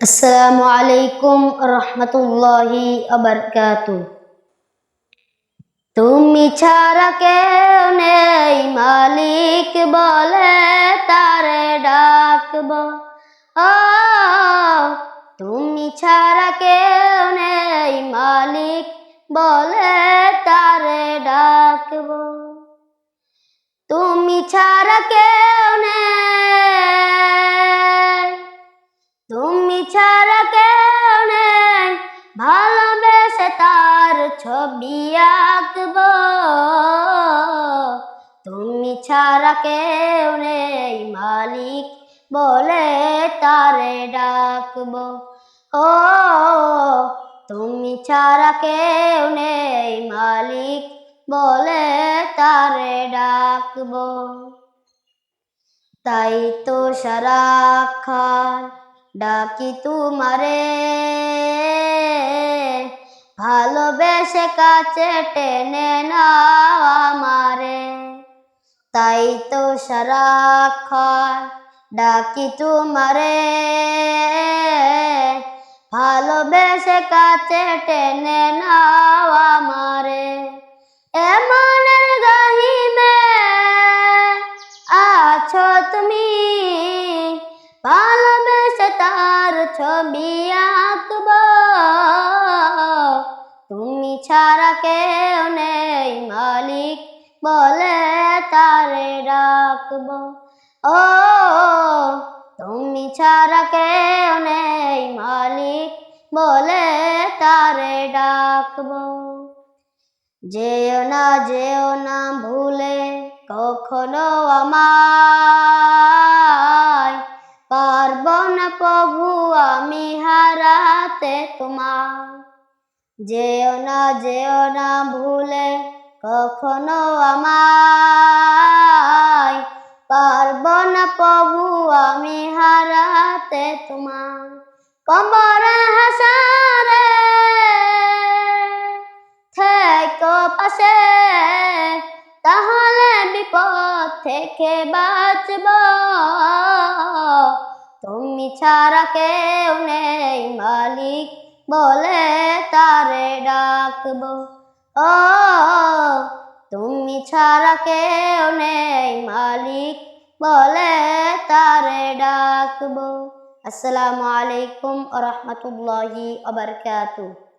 আসসালামু আলাইকুম রহমতুল্লাহি আবরকাতু। তুমি ছাড়া কেউ নেই মালিক বলে তারে ডাকব। ও তুমি ছাড়া কেউ নেই মালিক বলে তারে ডাকব। তুমি ছাড়া কেউ নেই, তুমি ছাড়া কেউ নেই, ভালোবেসে তার ছবি আঁকব। তুমি ছাড়া কেউ নেই মালিক বলে তারে ডাকব। ও তুমি ছাড়া কেউ নেই মালিক বলে তারে ডাকব। তাই তো সারাক্ষণ ডাকি তোমারে, ভালোবেসে কাছে টেনে নাও আমারে। তাই তো সারাক্ষণ ডাকি তোমারে, ভালোবেসে কাছে টেনে নাও আমারে। এমনের গহিমে আছো তুমি, ভালোবেসে তার ছবি আঁকব। তুমি ছাড়া কেউ নেই মালিক বলে তারে ডাকব। ও তুমি ছাড়া কেউ নেই মালিক বলে তারে ডাকব। যেও না ভুলে কখনো আমায়, পারব না প্রভু আমি হারাতে তোমায়। যেও না ভুলে কখনো আমায়, পারব না প্রভু আমি হারাতে তোমায়। কবরে হাসরে থেকো পাশে, তাহলে বিপদ থেকে বাঁচব। তুমি ছাড়া কেউ নেই মালিক বলে তারে ডাকব। ও তুমি ছাড়া কেউ নেই মালিক বলে তারে ডাকব। আসসালামু আলাইকুম ওয়া রাহমাতুল্লাহি ওয়া বারাকাতুহু।